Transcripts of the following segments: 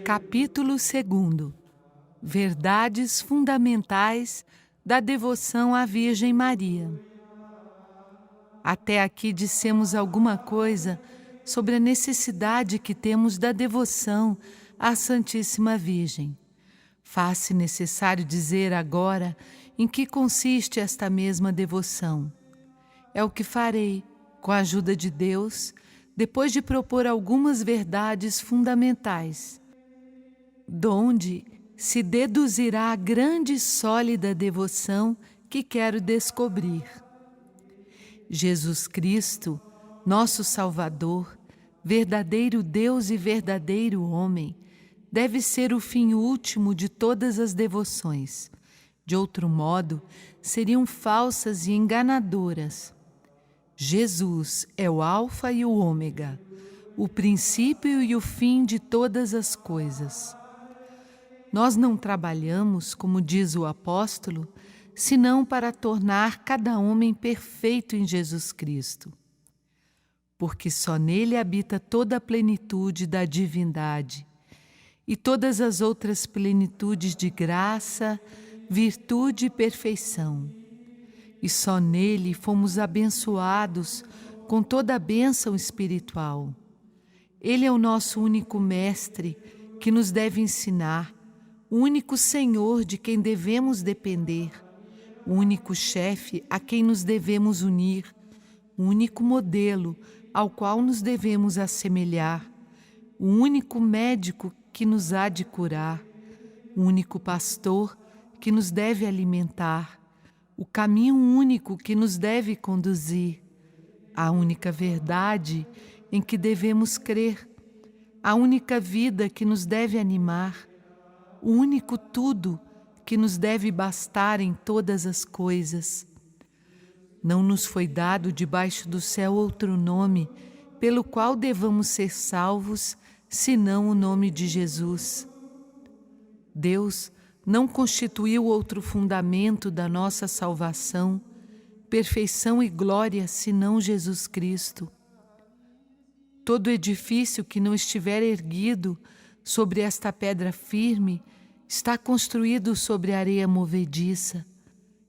Capítulo 2. Verdades fundamentais da devoção à Virgem Maria. Até aqui dissemos alguma coisa sobre a necessidade que temos da devoção à Santíssima Virgem. Faz-se necessário dizer agora em que consiste esta mesma devoção. É o que farei, com a ajuda de Deus, depois de propor algumas verdades fundamentais, donde se deduzirá a grande e sólida devoção que quero descobrir. Jesus Cristo, nosso Salvador, verdadeiro Deus e verdadeiro homem, deve ser o fim último de todas as devoções. De outro modo, seriam falsas e enganadoras. Jesus é o Alfa e o Ômega, o princípio e o fim de todas as coisas. Nós não trabalhamos, como diz o apóstolo, senão para tornar cada homem perfeito em Jesus Cristo. Porque só nele habita toda a plenitude da divindade e todas as outras plenitudes de graça, virtude e perfeição. E só nele fomos abençoados com toda a bênção espiritual. Ele é o nosso único mestre que nos deve ensinar, o único Senhor de quem devemos depender, o único chefe a quem nos devemos unir, o único modelo ao qual nos devemos assemelhar, o único médico que nos há de curar, o único pastor que nos deve alimentar, o caminho único que nos deve conduzir, a única verdade em que devemos crer, a única vida que nos deve animar, o único tudo que nos deve bastar em todas as coisas. Não nos foi dado debaixo do céu outro nome pelo qual devamos ser salvos, senão o nome de Jesus. Deus não constituiu outro fundamento da nossa salvação, perfeição e glória, senão Jesus Cristo. Todo edifício que não estiver erguido sobre esta pedra firme está construído sobre areia movediça,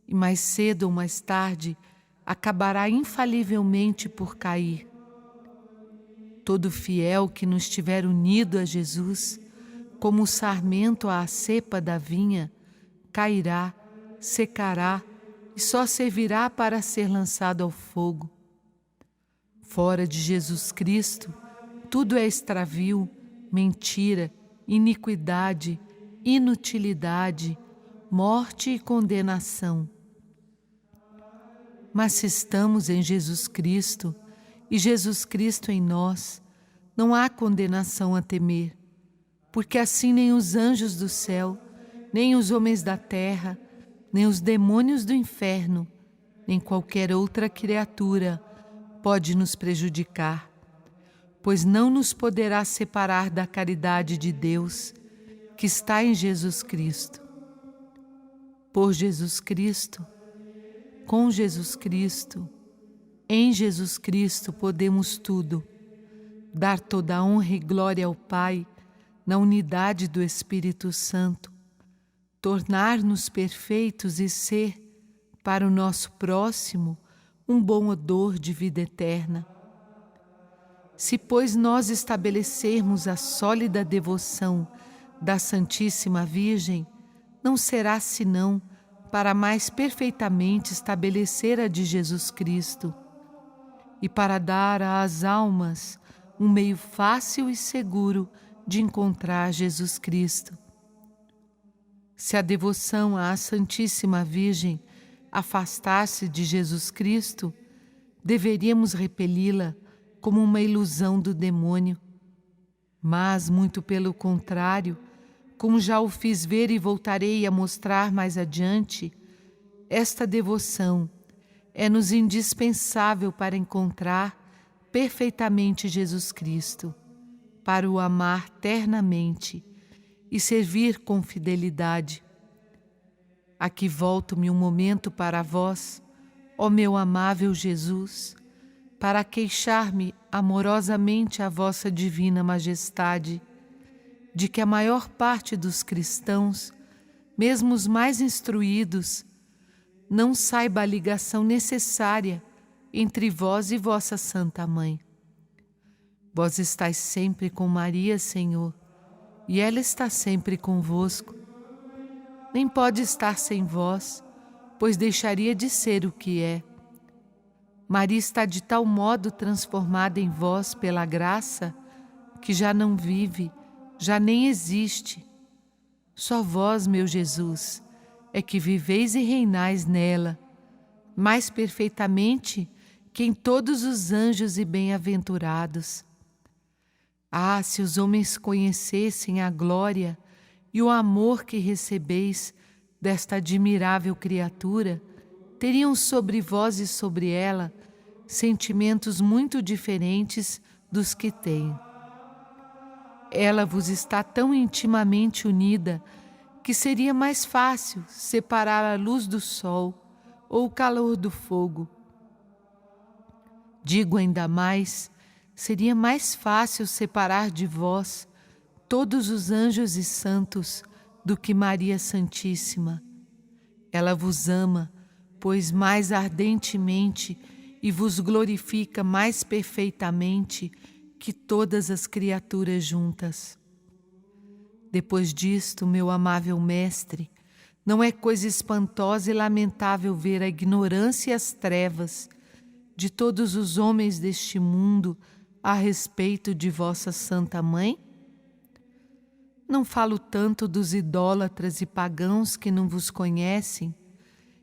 e mais cedo ou mais tarde acabará infalivelmente por cair. Todo fiel que não estiver unido a Jesus, como o sarmento à cepa da vinha, cairá, secará e só servirá para ser lançado ao fogo. Fora de Jesus Cristo, tudo é extravio, mentira, iniquidade, inutilidade, morte e condenação. Mas se estamos em Jesus Cristo e Jesus Cristo em nós, não há condenação a temer, porque assim nem os anjos do céu, nem os homens da terra, nem os demônios do inferno, nem qualquer outra criatura pode nos prejudicar, pois não nos poderá separar da caridade de Deus, que está em Jesus Cristo. Por Jesus Cristo, com Jesus Cristo, em Jesus Cristo podemos tudo, dar toda a honra e glória ao Pai, na unidade do Espírito Santo, tornar-nos perfeitos e ser, para o nosso próximo, um bom odor de vida eterna. Se, pois, nós estabelecermos a sólida devoção da Santíssima Virgem, não será senão para mais perfeitamente estabelecer a de Jesus Cristo e para dar às almas um meio fácil e seguro de encontrar Jesus Cristo. Se a devoção à Santíssima Virgem afastar-se de Jesus Cristo, deveríamos repeli-la como uma ilusão do demônio. Mas, muito pelo contrário, como já o fiz ver e voltarei a mostrar mais adiante, esta devoção é-nos indispensável para encontrar perfeitamente Jesus Cristo, para o amar ternamente e servir com fidelidade. Aqui volto-me um momento para vós, ó meu amável Jesus, para queixar-me amorosamente à vossa divina majestade, de que a maior parte dos cristãos, mesmo os mais instruídos, não saiba a ligação necessária entre vós e vossa Santa Mãe. Vós estáis sempre com Maria, Senhor, e ela está sempre convosco. Nem pode estar sem vós, pois deixaria de ser o que é. Maria está de tal modo transformada em vós pela graça, que já não vive, já nem existe. Só vós, meu Jesus, é que viveis e reinais nela, mais perfeitamente que em todos os anjos e bem-aventurados. Ah, se os homens conhecessem a glória e o amor que recebeis desta admirável criatura, teriam sobre vós e sobre ela sentimentos muito diferentes dos que tenho. Ela vos está tão intimamente unida que seria mais fácil separar a luz do sol ou o calor do fogo. Digo ainda mais, seria mais fácil separar de vós todos os anjos e santos do que Maria Santíssima. Ela vos ama, pois mais ardentemente e vos glorifica mais perfeitamente que todas as criaturas juntas. Depois disto, meu amável Mestre, não é coisa espantosa e lamentável ver a ignorância e as trevas de todos os homens deste mundo a respeito de vossa Santa Mãe? Não falo tanto dos idólatras e pagãos que não vos conhecem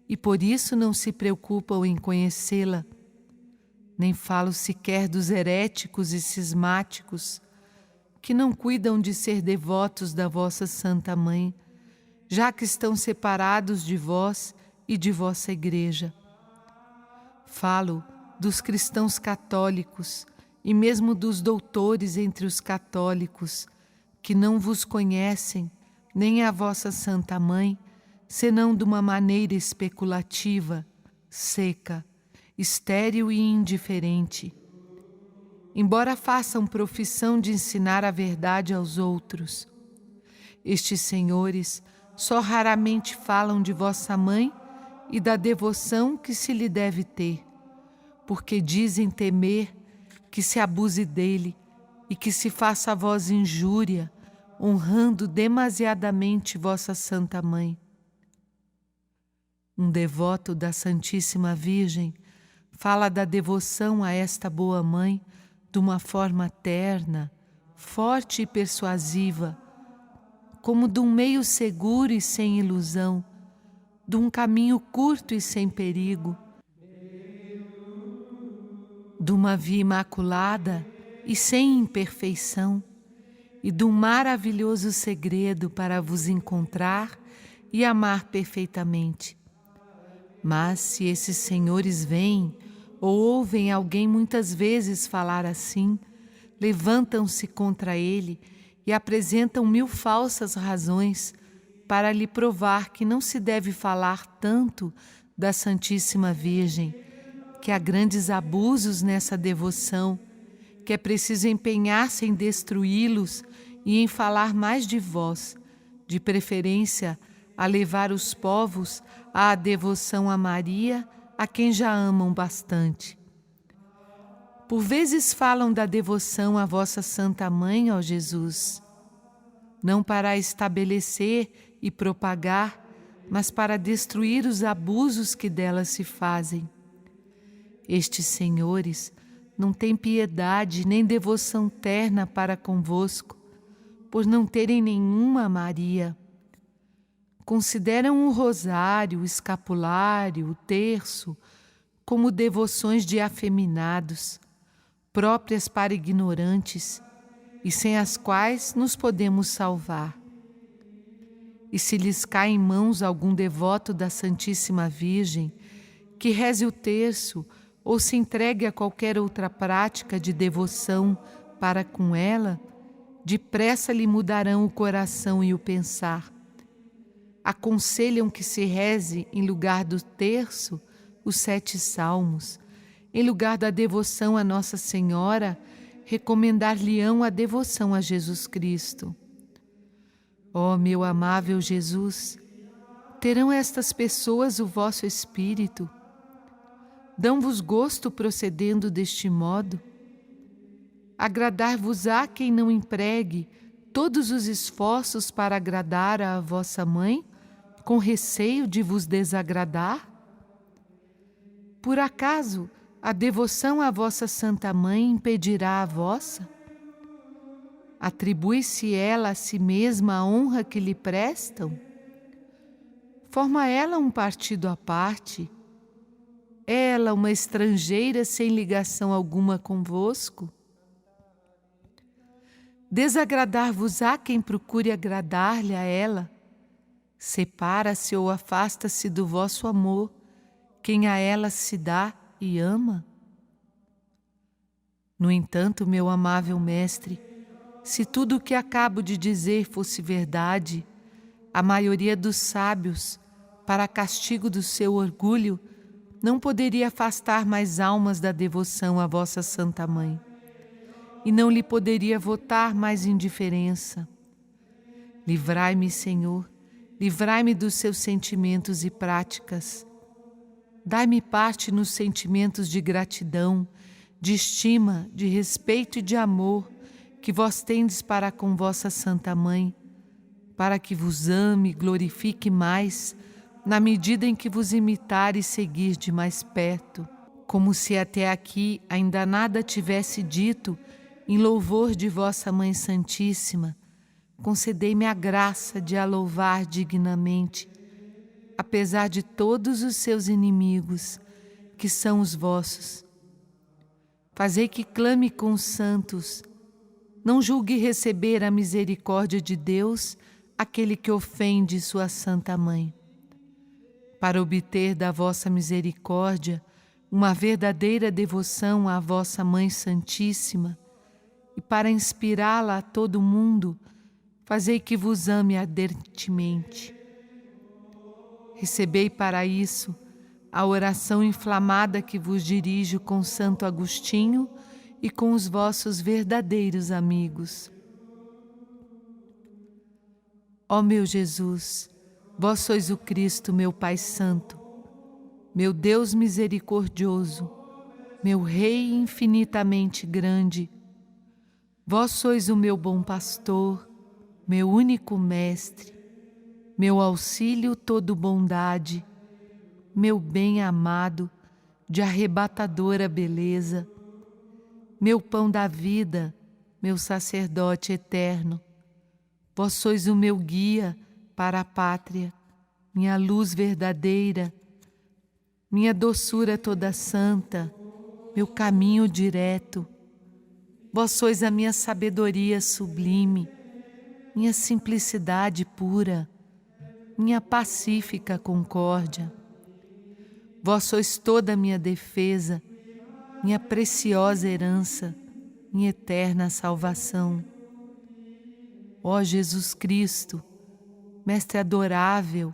e por isso não se preocupam em conhecê-la. Nem falo sequer dos heréticos e cismáticos, que não cuidam de ser devotos da vossa Santa Mãe, já que estão separados de vós e de vossa Igreja. Falo dos cristãos católicos e mesmo dos doutores entre os católicos, que não vos conhecem, nem a vossa Santa Mãe, senão de uma maneira especulativa, seca, estéril e indiferente. Embora façam profissão de ensinar a verdade aos outros, estes senhores só raramente falam de vossa mãe e da devoção que se lhe deve ter, porque dizem temer que se abuse dele e que se faça a vós injúria, honrando demasiadamente vossa Santa Mãe. Um devoto da Santíssima Virgem fala da devoção a esta boa mãe de uma forma terna, forte e persuasiva, como de um meio seguro e sem ilusão, de um caminho curto e sem perigo, de uma via imaculada e sem imperfeição, e de um maravilhoso segredo para vos encontrar e amar perfeitamente. Mas se esses senhores veem ou ouvem alguém muitas vezes falar assim, levantam-se contra ele e apresentam 1000 falsas razões para lhe provar que não se deve falar tanto da Santíssima Virgem, que há grandes abusos nessa devoção, que é preciso empenhar-se em destruí-los e em falar mais de vós, de preferência a levar os povos à devoção a Maria, a quem já amam bastante. Por vezes falam da devoção à vossa Santa Mãe, ó Jesus, não para estabelecer e propagar, mas para destruir os abusos que dela se fazem. Estes senhores não têm piedade nem devoção terna para convosco, por não terem nenhuma Maria. Consideram o rosário, o escapulário, o terço, como devoções de afeminados, próprias para ignorantes, e sem as quais nos podemos salvar. E se lhes cai em mãos algum devoto da Santíssima Virgem, que reze o terço ou se entregue a qualquer outra prática de devoção para com ela, depressa lhe mudarão o coração e o pensar. Aconselham que se reze, em lugar do terço, os 7 salmos. Em lugar da devoção a Nossa Senhora, recomendar-lhe-ão a devoção a Jesus Cristo. Ó meu amável Jesus, terão estas pessoas o vosso Espírito? Dão-vos gosto procedendo deste modo? Agradar-vos-á quem não empregue todos os esforços para agradar à vossa mãe, com receio de vos desagradar? Por acaso a devoção à vossa Santa Mãe impedirá a vossa? Atribui-se ela a si mesma a honra que lhe prestam? Forma ela um partido à parte? Ela uma estrangeira sem ligação alguma convosco? Desagradar-vos-á quem procure agradar-lhe a ela? Separa-se ou afasta-se do vosso amor quem a ela se dá e ama? No entanto, meu amável Mestre, se tudo o que acabo de dizer fosse verdade, a maioria dos sábios, para castigo do seu orgulho, não poderia afastar mais almas da devoção à vossa Santa Mãe, e não lhe poderia votar mais indiferença. Livrai-me, Senhor, livrai-me dos seus sentimentos e práticas. Dai-me parte nos sentimentos de gratidão, de estima, de respeito e de amor que vós tendes para com vossa Santa Mãe, para que vos ame e glorifique mais, na medida em que vos imitar e seguir de mais perto, como se até aqui ainda nada tivesse dito em louvor de vossa Mãe Santíssima. Concedei-me a graça de a louvar dignamente, apesar de todos os seus inimigos, que são os vossos. Fazei que clame com os santos. Não julgue receber a misericórdia de Deus aquele que ofende sua Santa Mãe. Para obter da vossa misericórdia uma verdadeira devoção à vossa Mãe Santíssima e para inspirá-la a todo mundo, fazei que vos ame ardentemente. Recebei para isso a oração inflamada que vos dirijo com Santo Agostinho e com os vossos verdadeiros amigos. Ó meu Jesus, vós sois o Cristo, meu Pai Santo, meu Deus misericordioso, meu Rei infinitamente grande. Vós sois o meu bom pastor, meu único mestre, meu auxílio todo bondade, meu bem amado, de arrebatadora beleza, meu pão da vida, meu sacerdote eterno. Vós sois o meu guia para a pátria, minha luz verdadeira, minha doçura toda santa, meu caminho direto. Vós sois a minha sabedoria sublime, minha simplicidade pura, minha pacífica concórdia. Vós sois toda a minha defesa, minha preciosa herança, minha eterna salvação. Ó Jesus Cristo, Mestre adorável,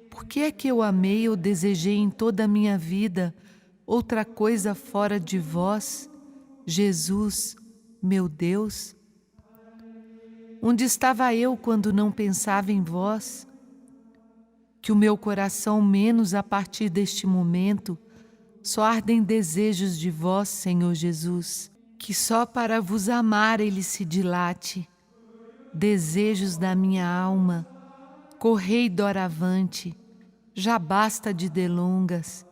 por que é que eu amei ou desejei em toda a minha vida outra coisa fora de vós, Jesus, meu Deus? Onde estava eu quando não pensava em vós? Que o meu coração, menos a partir deste momento, só ardem desejos de vós, Senhor Jesus, que só para vos amar ele se dilate. Desejos da minha alma, correi doravante, já basta de delongas.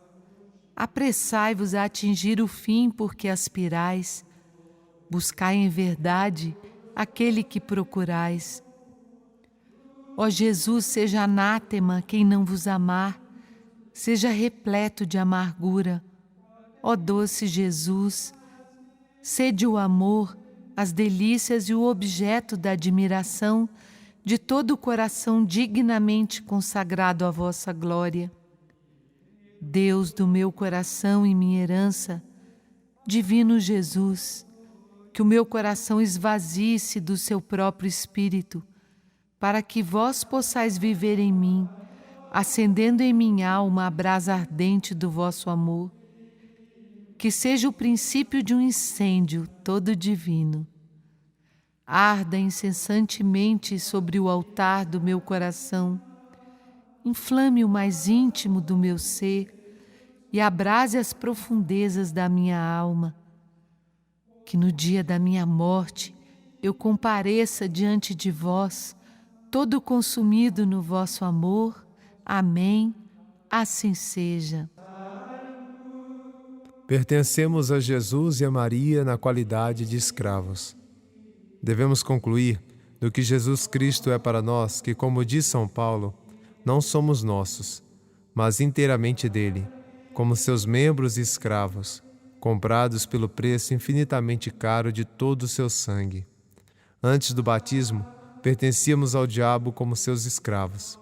Apressai-vos a atingir o fim porque aspirais. Buscai em verdade aquele que procurais. Ó Jesus, seja anátema quem não vos amar, seja repleto de amargura. Ó doce Jesus, sede o amor, as delícias e o objeto da admiração de todo o coração dignamente consagrado à vossa glória. Deus do meu coração e minha herança, divino Jesus, que o meu coração esvazie-se do seu próprio Espírito, para que vós possais viver em mim, acendendo em minha alma a brasa ardente do vosso amor, que seja o princípio de um incêndio todo divino. arda incessantemente sobre o altar do meu coração, inflame o mais íntimo do meu ser e abrase as profundezas da minha alma. Que no dia da minha morte eu compareça diante de vós, todo consumido no vosso amor. Amém. Assim seja. Pertencemos a Jesus e a Maria na qualidade de escravos. Devemos concluir do que Jesus Cristo é para nós que, como diz São Paulo, não somos nossos, mas inteiramente dele, como seus membros e escravos, comprados pelo preço infinitamente caro de todo o seu sangue. Antes do batismo, pertencíamos ao diabo como seus escravos.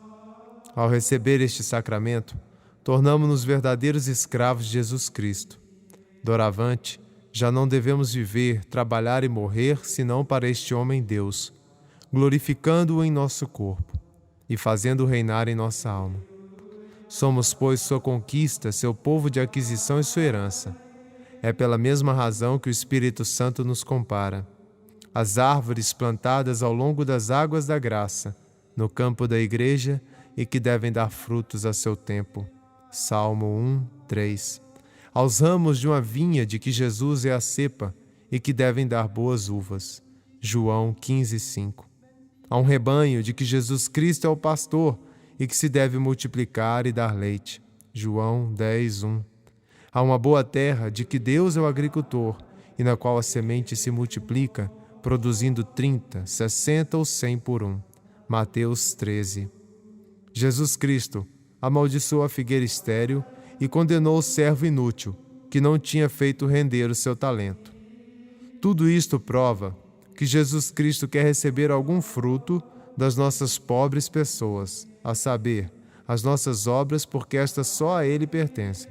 Ao receber este sacramento, tornamo-nos verdadeiros escravos de Jesus Cristo. Doravante, já não devemos viver, trabalhar e morrer, senão para este homem Deus, glorificando-o em nosso corpo e fazendo-o reinar em nossa alma. Somos, pois, sua conquista, seu povo de aquisição e sua herança. É pela mesma razão que o Espírito Santo nos compara. As árvores plantadas ao longo das águas da graça, no campo da igreja, e que devem dar frutos a seu tempo. Salmo 1, 3. Aos ramos de uma vinha de que Jesus é a cepa e que devem dar boas uvas. João 15, 5. A um rebanho de que Jesus Cristo é o pastor e que se deve multiplicar e dar leite. João 10, 1. A uma boa terra de que Deus é o agricultor e na qual a semente se multiplica, produzindo 30, 60 ou 100 por um. Mateus 13. Jesus Cristo amaldiçoou a figueira estéril e condenou o servo inútil, que não tinha feito render o seu talento. Tudo isto prova que Jesus Cristo quer receber algum fruto das nossas pobres pessoas, a saber, as nossas obras, porque estas só a Ele pertencem,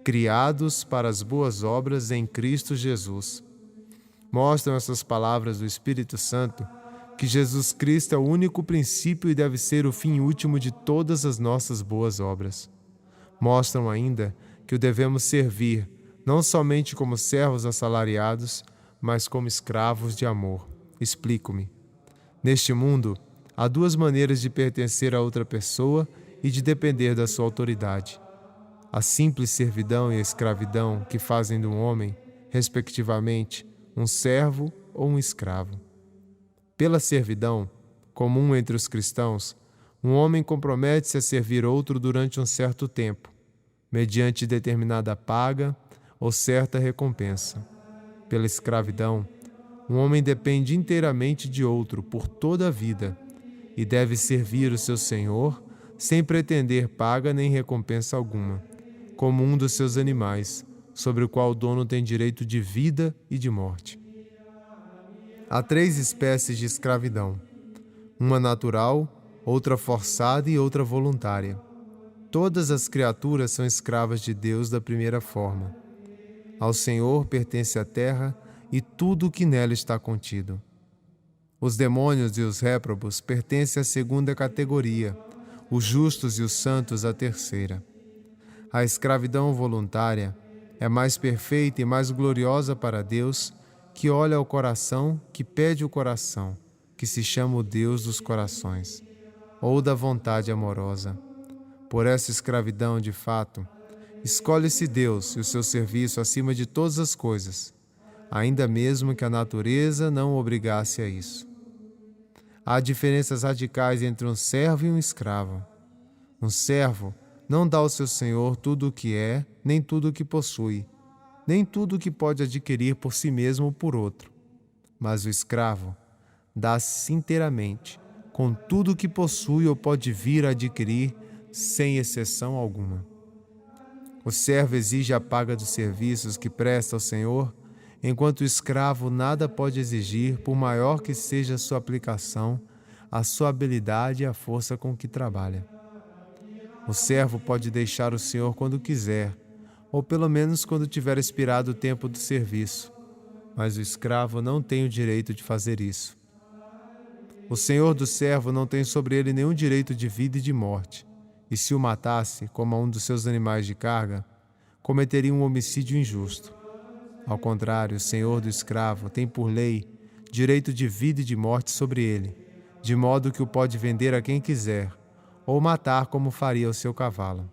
criados para as boas obras em Cristo Jesus. Mostram essas palavras do Espírito Santo que Jesus Cristo é o único princípio e deve ser o fim último de todas as nossas boas obras. Mostram ainda que o devemos servir, não somente como servos assalariados, mas como escravos de amor. Explico-me. Neste mundo, há duas maneiras de pertencer a outra pessoa e de depender da sua autoridade. A simples servidão e a escravidão que fazem de um homem, respectivamente, um servo ou um escravo. Pela servidão, comum entre os cristãos, um homem compromete-se a servir outro durante um certo tempo, mediante determinada paga ou certa recompensa. Pela escravidão, um homem depende inteiramente de outro por toda a vida e deve servir o seu senhor sem pretender paga nem recompensa alguma, como um dos seus animais, sobre o qual o dono tem direito de vida e de morte. Há 3 espécies de escravidão: uma natural, outra forçada e outra voluntária. Todas as criaturas são escravas de Deus da primeira forma. Ao Senhor pertence a terra e tudo o que nela está contido. Os demônios e os réprobos pertencem à segunda categoria, os justos e os santos à terceira. A escravidão voluntária é mais perfeita e mais gloriosa para Deus, que olha ao coração, que pede o coração, que se chama o Deus dos corações, ou da vontade amorosa. Por essa escravidão, de fato, escolhe-se Deus e o seu serviço acima de todas as coisas, ainda mesmo que a natureza não o obrigasse a isso. Há diferenças radicais entre um servo e um escravo. Um servo não dá ao seu senhor tudo o que é, nem tudo o que possui, nem tudo o que pode adquirir por si mesmo ou por outro. Mas o escravo dá-se inteiramente, com tudo o que possui ou pode vir a adquirir, sem exceção alguma. O servo exige a paga dos serviços que presta ao Senhor, enquanto o escravo nada pode exigir, por maior que seja a sua aplicação, a sua habilidade e a força com que trabalha. O servo pode deixar o Senhor quando quiser, ou pelo menos quando tiver expirado o tempo do serviço, mas o escravo não tem o direito de fazer isso. O senhor do servo não tem sobre ele nenhum direito de vida e de morte, e se o matasse, como a um dos seus animais de carga, cometeria um homicídio injusto. Ao contrário, o senhor do escravo tem por lei direito de vida e de morte sobre ele, de modo que o pode vender a quem quiser, ou matar como faria o seu cavalo.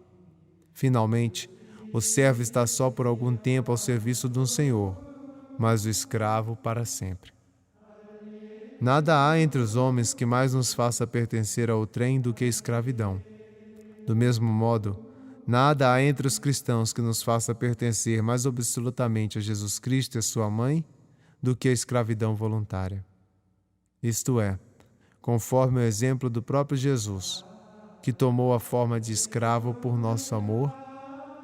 Finalmente, o servo está só por algum tempo ao serviço de um senhor, mas o escravo para sempre. Nada há entre os homens que mais nos faça pertencer ao trem do que a escravidão. Do mesmo modo, nada há entre os cristãos que nos faça pertencer mais absolutamente a Jesus Cristo e a sua mãe do que a escravidão voluntária. Isto é, conforme o exemplo do próprio Jesus, que tomou a forma de escravo por nosso amor,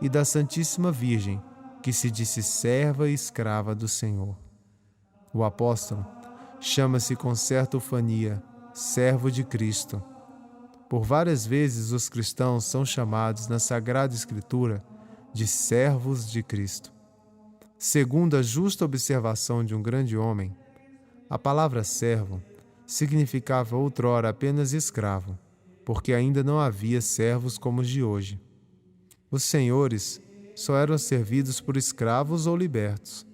e da Santíssima Virgem, que se disse serva e escrava do Senhor. O apóstolo chama-se com certa ufania servo de Cristo. Por várias vezes os cristãos são chamados na Sagrada Escritura de servos de Cristo. Segundo a justa observação de um grande homem, a palavra servo significava outrora apenas escravo, porque ainda não havia servos como os de hoje. Os senhores só eram servidos por escravos ou libertos.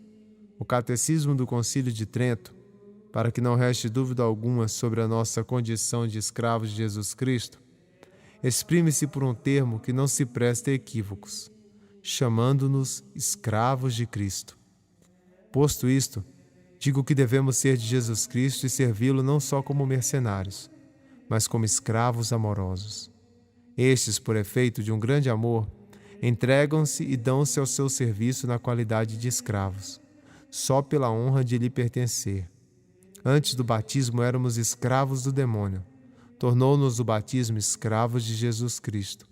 O Catecismo do Concílio de Trento, para que não reste dúvida alguma sobre a nossa condição de escravos de Jesus Cristo, exprime-se por um termo que não se presta a equívocos, chamando-nos escravos de Cristo. Posto isto, digo que devemos ser de Jesus Cristo e servi-lo não só como mercenários, mas como escravos amorosos. Estes, por efeito de um grande amor, entregam-se e dão-se ao seu serviço na qualidade de escravos, só pela honra de lhe pertencer. Antes do batismo éramos escravos do demônio. Tornou-nos o batismo escravos de Jesus Cristo.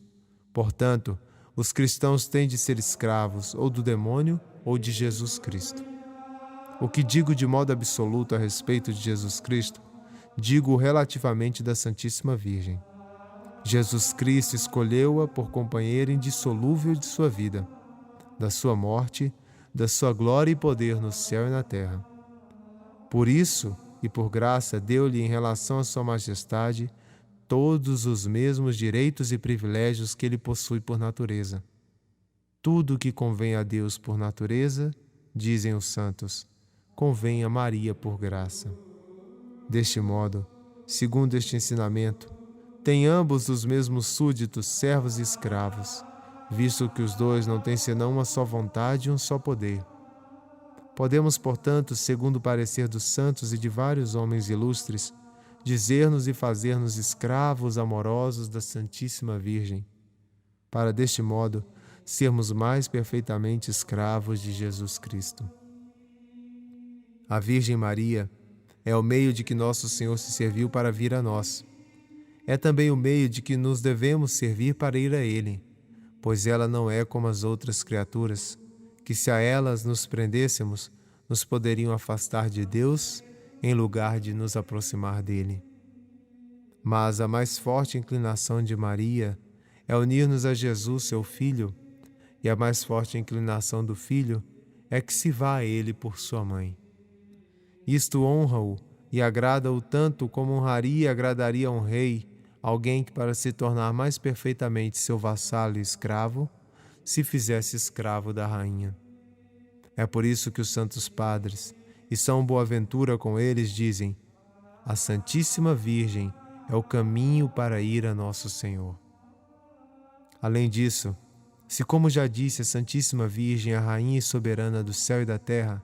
Portanto, os cristãos têm de ser escravos ou do demônio ou de Jesus Cristo. O que digo de modo absoluto a respeito de Jesus Cristo, digo relativamente da Santíssima Virgem. Jesus Cristo escolheu-a por companheira indissolúvel de sua vida, da sua morte, da sua glória e poder no céu e na terra. Por isso e por graça deu-lhe em relação à sua majestade todos os mesmos direitos e privilégios que ele possui por natureza. Tudo o que convém a Deus por natureza, dizem os santos, convém a Maria por graça. Deste modo, segundo este ensinamento, têm ambos os mesmos súditos, servos e escravos, visto que os dois não têm senão uma só vontade e um só poder. Podemos, portanto, segundo o parecer dos santos e de vários homens ilustres, dizer-nos e fazer-nos escravos amorosos da Santíssima Virgem, para deste modo sermos mais perfeitamente escravos de Jesus Cristo. A Virgem Maria é o meio de que nosso Senhor se serviu para vir a nós. É também o meio de que nos devemos servir para ir a Ele, pois ela não é como as outras criaturas, que se a elas nos prendêssemos, nos poderiam afastar de Deus em lugar de nos aproximar dele. Mas a mais forte inclinação de Maria é unir-nos a Jesus, seu Filho, e a mais forte inclinação do Filho é que se vá a Ele por sua mãe. Isto honra-o e agrada-o tanto como honraria e agradaria a um rei, alguém que, para se tornar mais perfeitamente seu vassalo e escravo, se fizesse escravo da rainha. É por isso que os santos padres, e São Boaventura com eles, dizem: a Santíssima Virgem é o caminho para ir a nosso Senhor. Além disso, se, como já disse, a Santíssima Virgem é a rainha e soberana do céu e da terra,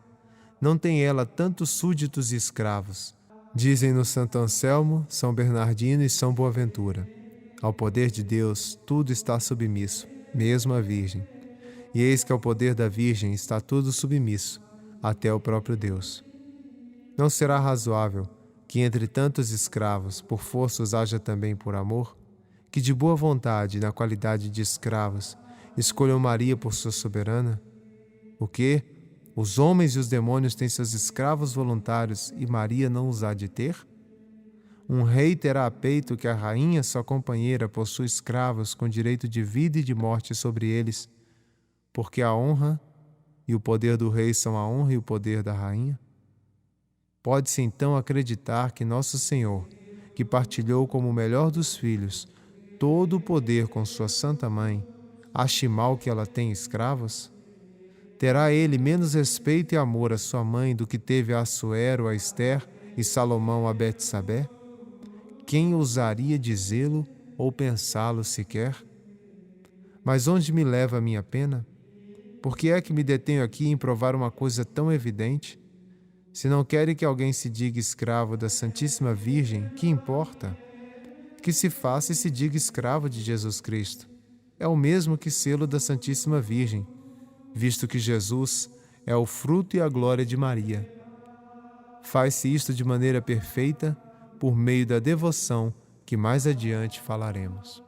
não tem ela tantos súditos e escravos. Dizem-nos Santo Anselmo, São Bernardino e São Boaventura: ao poder de Deus tudo está submisso, mesmo a Virgem. E eis que ao poder da Virgem está tudo submisso, até o próprio Deus. Não será razoável que entre tantos escravos, por força os haja também por amor, que de boa vontade, na qualidade de escravos, escolham Maria por sua soberana? O quê? Os homens e os demônios têm seus escravos voluntários e Maria não os há de ter? Um rei terá a peito que a rainha, sua companheira, possui escravos com direito de vida e de morte sobre eles, porque a honra e o poder do rei são a honra e o poder da rainha? Pode-se então acreditar que Nosso Senhor, que partilhou como o melhor dos filhos todo o poder com sua Santa Mãe, ache mal que ela tenha escravos? Terá ele menos respeito e amor a sua mãe do que teve a Assuero, a Ester e Salomão a Betsabé? Quem ousaria dizê-lo ou pensá-lo sequer? Mas onde me leva a minha pena? Por que é que me detenho aqui em provar uma coisa tão evidente? Se não querem que alguém se diga escravo da Santíssima Virgem, que importa? Que se faça e se diga escravo de Jesus Cristo. É o mesmo que sê-lo da Santíssima Virgem, visto que Jesus é o fruto e a glória de Maria. Faz-se isto de maneira perfeita por meio da devoção que mais adiante falaremos.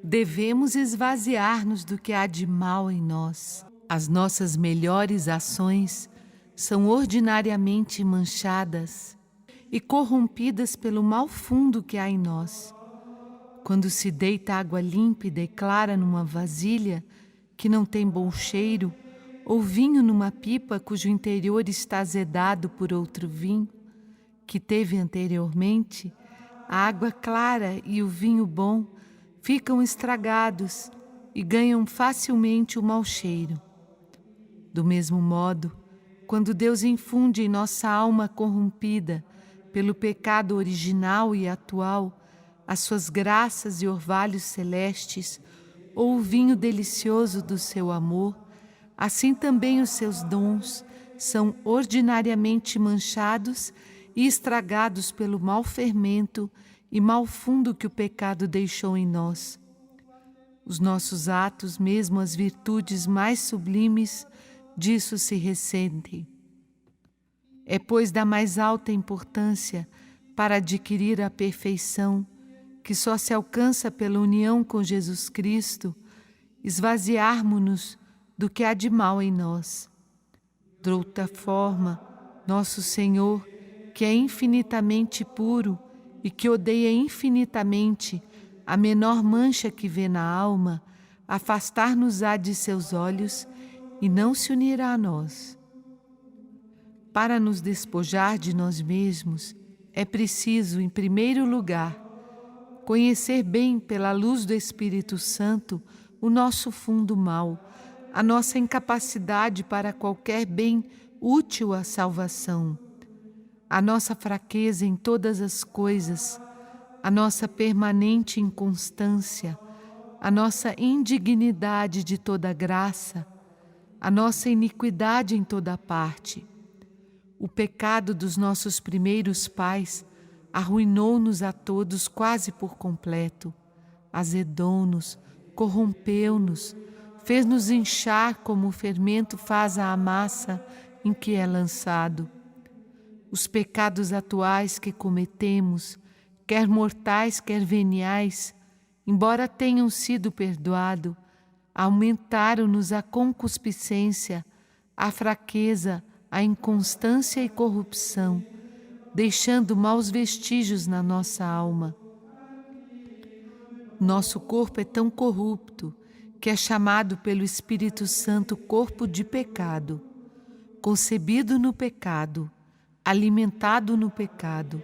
Devemos esvaziar-nos do que há de mal em nós. As nossas melhores ações são ordinariamente manchadas e corrompidas pelo mal fundo que há em nós. Quando se deita água límpida e clara numa vasilha que não tem bom cheiro, ou vinho numa pipa cujo interior está azedado por outro vinho que teve anteriormente, a água clara e o vinho bom ficam estragados e ganham facilmente o mau cheiro. Do mesmo modo, quando Deus infunde em nossa alma corrompida pelo pecado original e atual as suas graças e orvalhos celestes, ou o vinho delicioso do seu amor, assim também os seus dons são ordinariamente manchados e estragados pelo mau fermento e mau fundo que o pecado deixou em nós. Os nossos atos, mesmo as virtudes mais sublimes, disso se ressentem. É, pois, da mais alta importância para adquirir a perfeição, que só se alcança pela união com Jesus Cristo, esvaziarmos-nos do que há de mal em nós. De outra forma, nosso Senhor, que é infinitamente puro e que odeia infinitamente a menor mancha que vê na alma, afastar-nos-á de seus olhos e não se unirá a nós. Para nos despojar de nós mesmos, é preciso, em primeiro lugar, conhecer bem pela luz do Espírito Santo o nosso fundo mal, a nossa incapacidade para qualquer bem útil à salvação, a nossa fraqueza em todas as coisas, a nossa permanente inconstância, a nossa indignidade de toda graça, a nossa iniquidade em toda parte. O pecado dos nossos primeiros pais arruinou-nos a todos quase por completo, azedou-nos, corrompeu-nos, fez-nos inchar como o fermento faz a massa em que é lançado. Os pecados atuais que cometemos, quer mortais, quer veniais, embora tenham sido perdoados, aumentaram-nos a concupiscência, a fraqueza, a inconstância e corrupção, deixando maus vestígios na nossa alma. Nosso corpo é tão corrupto que é chamado pelo Espírito Santo corpo de pecado, concebido no pecado, alimentado no pecado,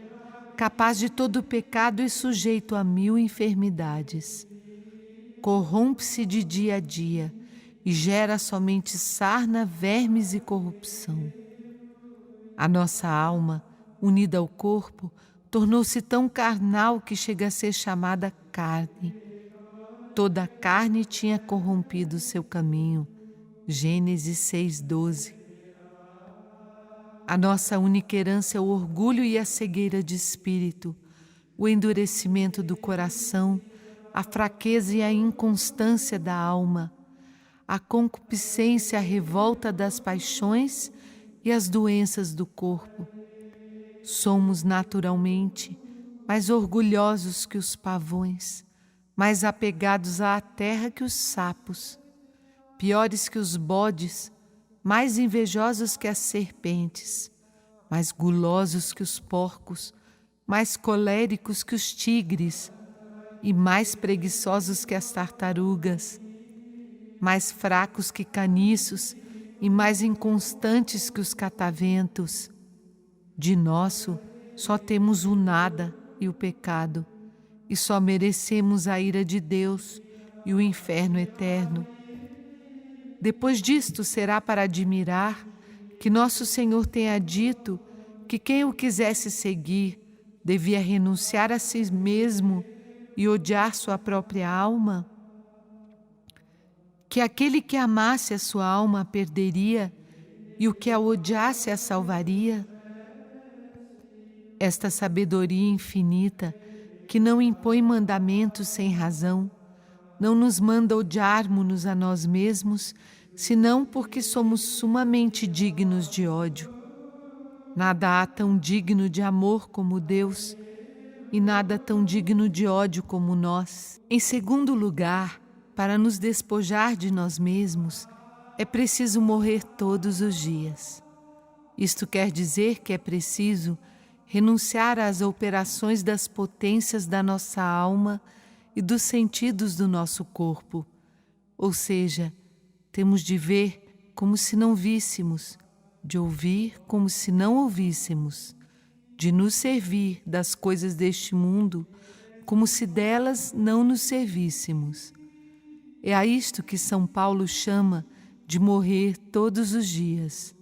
capaz de todo pecado e sujeito a 1000 enfermidades. Corrompe-se de dia a dia e gera somente sarna, vermes e corrupção. A nossa alma, unida ao corpo, tornou-se tão carnal que chega a ser chamada carne. Toda a carne tinha corrompido seu caminho. Gênesis 6:12. A nossa única herança é o orgulho e a cegueira de espírito, o endurecimento do coração, a fraqueza e a inconstância da alma, a concupiscência, a revolta das paixões e as doenças do corpo. Somos naturalmente mais orgulhosos que os pavões, mais apegados à terra que os sapos, piores que os bodes, mais invejosos que as serpentes, mais gulosos que os porcos, mais coléricos que os tigres e mais preguiçosos que as tartarugas, mais fracos que caniços e mais inconstantes que os cataventos. De nosso, só temos o nada e o pecado, e só merecemos a ira de Deus e o inferno eterno. Depois disto será para admirar que nosso Senhor tenha dito que quem o quisesse seguir devia renunciar a si mesmo e odiar sua própria alma? Que aquele que amasse a sua alma a perderia e o que a odiasse a salvaria? Esta sabedoria infinita, que não impõe mandamentos sem razão, não nos manda odiarmos-nos a nós mesmos, senão porque somos sumamente dignos de ódio. Nada há tão digno de amor como Deus, e nada tão digno de ódio como nós. Em segundo lugar, para nos despojar de nós mesmos, é preciso morrer todos os dias. Isto quer dizer que é preciso renunciar às operações das potências da nossa alma e dos sentidos do nosso corpo, ou seja, temos de ver como se não víssemos, de ouvir como se não ouvíssemos, de nos servir das coisas deste mundo como se delas não nos servíssemos. É a isto que São Paulo chama de morrer todos os dias.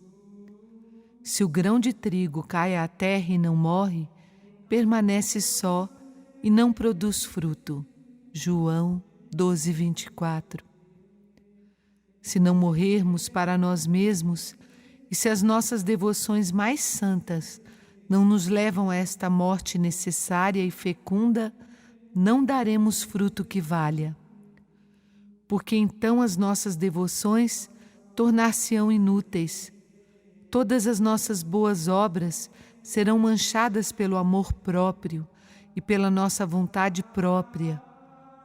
Se o grão de trigo cai à terra e não morre, permanece só e não produz fruto. João 12:24. Se não morrermos para nós mesmos, e se as nossas devoções mais santas não nos levam a esta morte necessária e fecunda, não daremos fruto que valha. Porque então as nossas devoções tornar-se-ão inúteis. Todas as nossas boas obras serão manchadas pelo amor próprio e pela nossa vontade própria,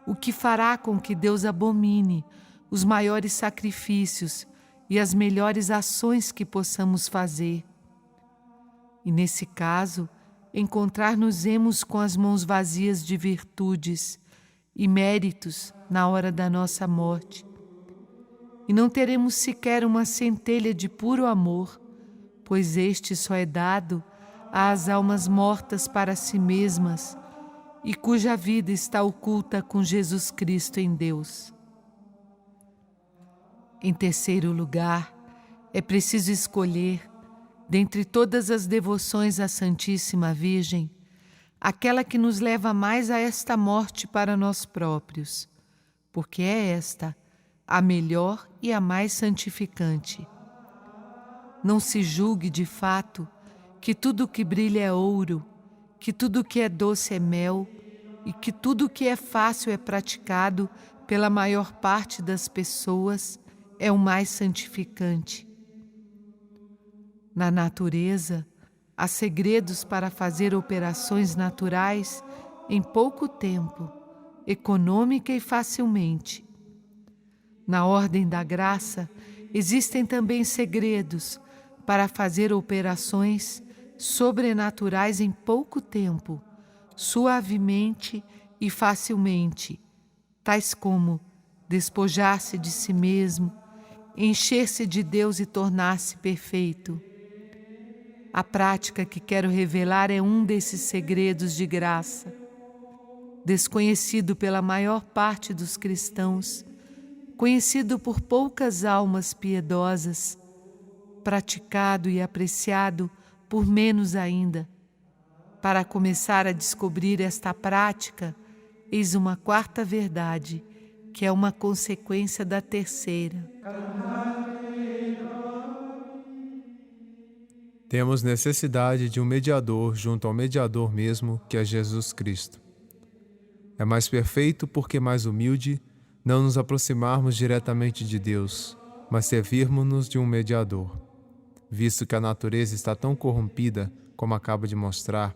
o que fará com que Deus abomine os maiores sacrifícios e as melhores ações que possamos fazer. E nesse caso, encontrar-nos-emos com as mãos vazias de virtudes e méritos na hora da nossa morte. E não teremos sequer uma centelha de puro amor, pois este só é dado às almas mortas para si mesmas e cuja vida está oculta com Jesus Cristo em Deus. Em terceiro lugar, é preciso escolher, dentre todas as devoções à Santíssima Virgem, aquela que nos leva mais a esta morte para nós próprios, porque é esta a melhor e a mais santificante. Não se julgue de fato que tudo que brilha é ouro, que tudo que é doce é mel e que tudo que é fácil é praticado pela maior parte das pessoas é o mais santificante. Na natureza, há segredos para fazer operações naturais em pouco tempo, econômica e facilmente. Na ordem da graça, existem também segredos para fazer operações sobrenaturais em pouco tempo, suavemente e facilmente, tais como despojar-se de si mesmo, encher-se de Deus e tornar-se perfeito. A prática que quero revelar é um desses segredos de graça, desconhecido pela maior parte dos cristãos, conhecido por poucas almas piedosas, praticado e apreciado por menos ainda. Para começar a descobrir esta prática, eis uma quarta verdade, que é uma consequência da terceira. Temos necessidade de um mediador junto ao mediador mesmo, que é Jesus Cristo. É mais perfeito porque mais humilde não nos aproximarmos diretamente de Deus, mas servirmos-nos de um mediador. Visto que a natureza está tão corrompida, como acabo de mostrar,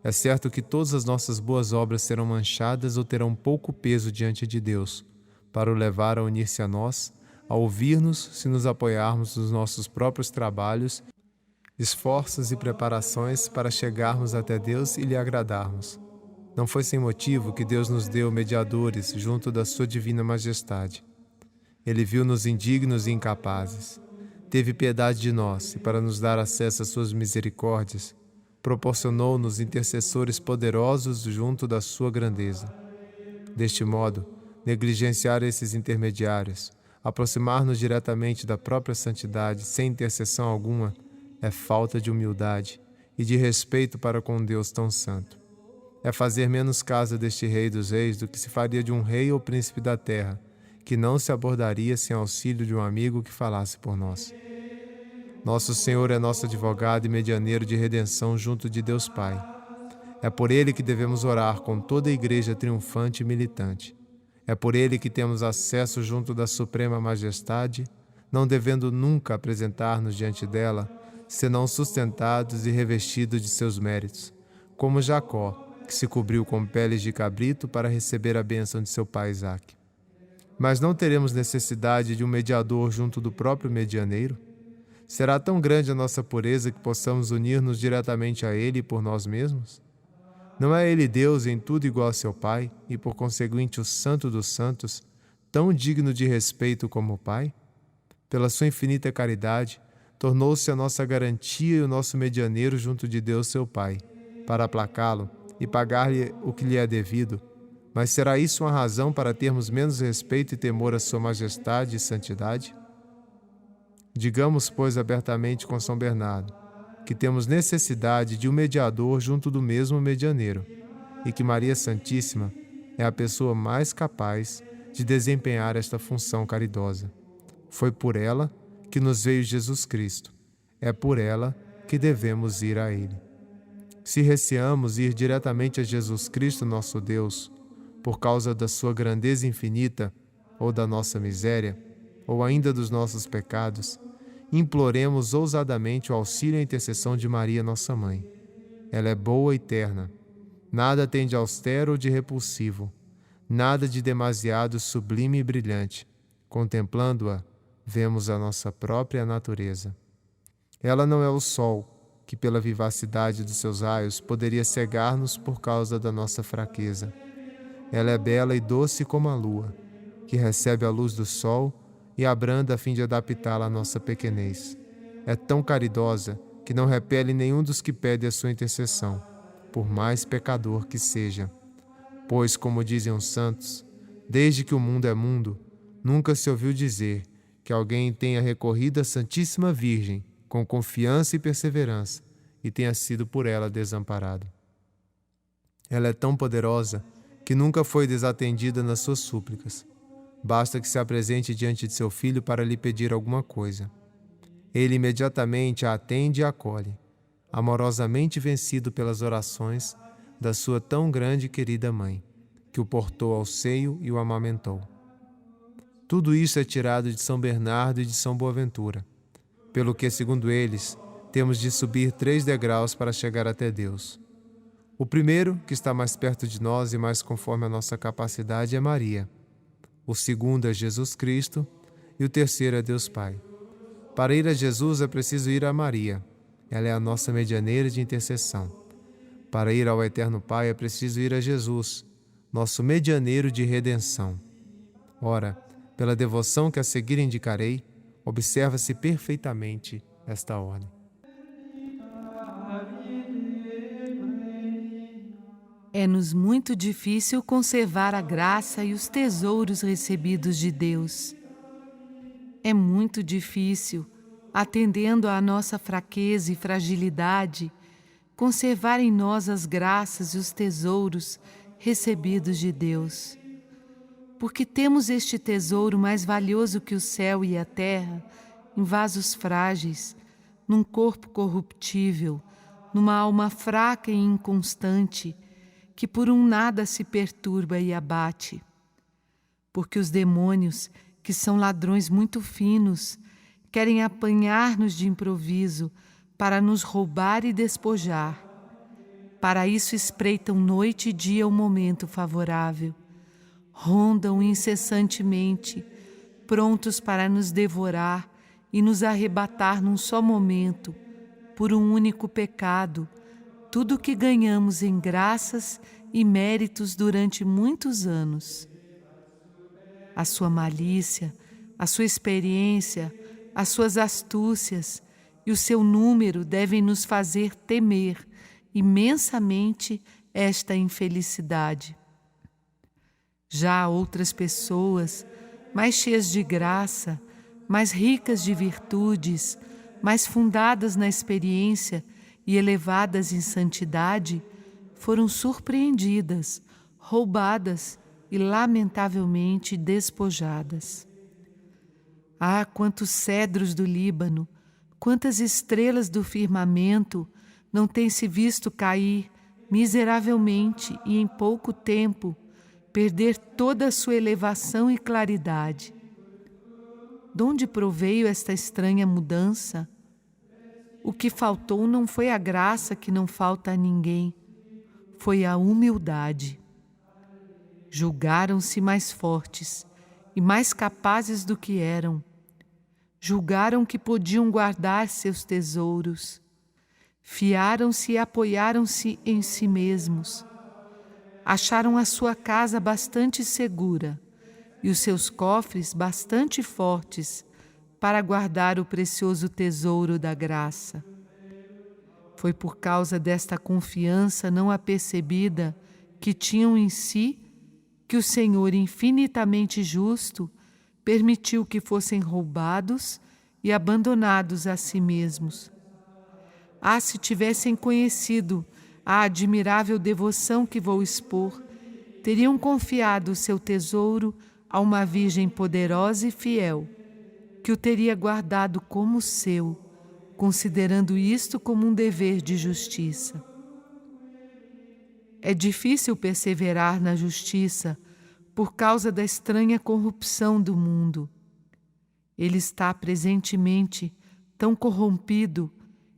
é certo que todas as nossas boas obras serão manchadas ou terão pouco peso diante de Deus, para o levar a unir-se a nós, a ouvir-nos se nos apoiarmos nos nossos próprios trabalhos, esforços e preparações para chegarmos até Deus e lhe agradarmos. Não foi sem motivo que Deus nos deu mediadores junto da sua divina majestade. Ele viu-nos indignos e incapazes. Teve piedade de nós e, para nos dar acesso às suas misericórdias, proporcionou-nos intercessores poderosos junto da sua grandeza. Deste modo, Negligenciar esses intermediários, aproximar-nos diretamente da própria santidade sem intercessão alguma, é falta de humildade e de respeito para com um Deus tão santo. É fazer menos caso deste Rei dos Reis do que se faria de um rei ou príncipe da terra, que não se abordaria sem auxílio de um amigo que falasse por nós. Nosso Senhor é nosso advogado e medianeiro de redenção junto de Deus Pai. É por Ele que devemos orar com toda a Igreja triunfante e militante. É por Ele que temos acesso junto da Suprema Majestade, não devendo nunca apresentar-nos diante dela, senão sustentados e revestidos de seus méritos, como Jacó, que se cobriu com peles de cabrito para receber a bênção de seu pai Isaque. Mas não teremos necessidade de um mediador junto do próprio medianeiro? Será tão grande a nossa pureza que possamos unir-nos diretamente a Ele por nós mesmos? Não é Ele Deus em tudo igual a seu Pai, e por conseguinte o Santo dos Santos, tão digno de respeito como o Pai? Pela sua infinita caridade, tornou-se a nossa garantia e o nosso medianeiro junto de Deus seu Pai, para aplacá-lo e pagar-lhe o que lhe é devido. Mas será isso uma razão para termos menos respeito e temor à sua majestade e santidade? Digamos, pois, abertamente com São Bernardo, que temos necessidade de um mediador junto do mesmo medianeiro, e que Maria Santíssima é a pessoa mais capaz de desempenhar esta função caridosa. Foi por ela que nos veio Jesus Cristo. É por ela que devemos ir a Ele. Se receamos ir diretamente a Jesus Cristo, nosso Deus, por causa da sua grandeza infinita, ou da nossa miséria, ou ainda dos nossos pecados, imploremos ousadamente o auxílio e a intercessão de Maria, nossa Mãe. Ela é boa e terna. Nada tem de austero ou de repulsivo, nada de demasiado sublime e brilhante. Contemplando-a, vemos a nossa própria natureza. Ela não é o sol, que pela vivacidade dos seus raios poderia cegar-nos por causa da nossa fraqueza. Ela é bela e doce como a lua, que recebe a luz do sol e abranda a fim de adaptá-la à nossa pequenez. É tão caridosa que não repele nenhum dos que pede a sua intercessão, por mais pecador que seja. Pois, como dizem os santos, desde que o mundo é mundo, nunca se ouviu dizer que alguém tenha recorrido à Santíssima Virgem com confiança e perseverança e tenha sido por ela desamparado. Ela é tão poderosa que nunca foi desatendida nas suas súplicas. Basta que se apresente diante de seu filho para lhe pedir alguma coisa. Ele imediatamente a atende e acolhe, amorosamente vencido pelas orações da sua tão grande e querida mãe, que o portou ao seio e o amamentou. Tudo isso é tirado de São Bernardo e de São Boaventura, pelo que, segundo eles, temos de subir 3 degraus para chegar até Deus. O primeiro, que está mais perto de nós e mais conforme a nossa capacidade, é Maria. O segundo é Jesus Cristo e o terceiro é Deus Pai. Para ir a Jesus é preciso ir a Maria. Ela é a nossa medianeira de intercessão. Para ir ao Eterno Pai é preciso ir a Jesus, nosso medianeiro de redenção. Ora, pela devoção que a seguir indicarei, observa-se perfeitamente esta ordem. É-nos muito difícil conservar a graça e os tesouros recebidos de Deus. É muito difícil, atendendo à nossa fraqueza e fragilidade, conservar em nós as graças e os tesouros recebidos de Deus. Porque temos este tesouro mais valioso que o céu e a terra, em vasos frágeis, num corpo corruptível, numa alma fraca e inconstante, que por um nada se perturba e abate. Porque os demônios, que são ladrões muito finos, querem apanhar-nos de improviso para nos roubar e despojar. Para isso espreitam noite e dia o momento favorável. Rondam incessantemente, prontos para nos devorar e nos arrebatar num só momento, por um único pecado, tudo o que ganhamos em graças e méritos durante muitos anos. A sua malícia, a sua experiência, as suas astúcias e o seu número devem nos fazer temer imensamente esta infelicidade. Já outras pessoas, mais cheias de graça, mais ricas de virtudes, mais fundadas na experiência e elevadas em santidade, foram surpreendidas, roubadas e lamentavelmente despojadas. Ah, quantos cedros do Líbano, quantas estrelas do firmamento não têm se visto cair miseravelmente e em pouco tempo perder toda a sua elevação e claridade. Donde proveio esta estranha mudança? O que faltou não foi a graça que não falta a ninguém, foi a humildade. Julgaram-se mais fortes e mais capazes do que eram. Julgaram que podiam guardar seus tesouros. Fiaram-se e apoiaram-se em si mesmos. Acharam a sua casa bastante segura e os seus cofres bastante fortes para guardar o precioso tesouro da graça. Foi por causa desta confiança não apercebida que tinham em si que o Senhor infinitamente justo permitiu que fossem roubados e abandonados a si mesmos. Ah, se tivessem conhecido a admirável devoção que vou expor, teriam confiado o seu tesouro a uma Virgem poderosa e fiel, que o teria guardado como seu, considerando isto como um dever de justiça. É difícil perseverar na justiça por causa da estranha corrupção do mundo. Ele está presentemente tão corrompido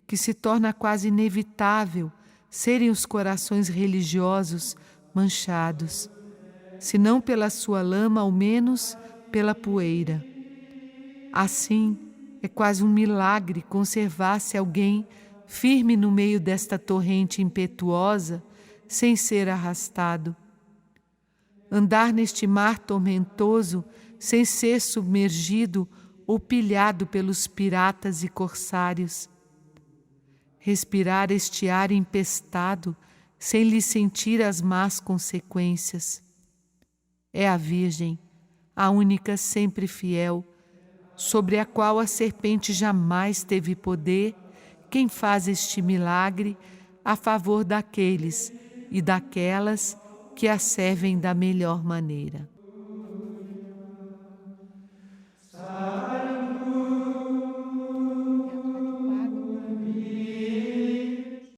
que se torna quase inevitável serem os corações religiosos manchados, se não pela sua lama, ao menos pela poeira. Assim, é quase um milagre conservar-se alguém firme no meio desta torrente impetuosa, sem ser arrastado. Andar neste mar tormentoso, sem ser submergido ou pilhado pelos piratas e corsários. Respirar este ar empestado, sem lhe sentir as más consequências. É a Virgem, a única sempre fiel, sobre a qual a serpente jamais teve poder, quem faz este milagre a favor daqueles e daquelas que a servem da melhor maneira.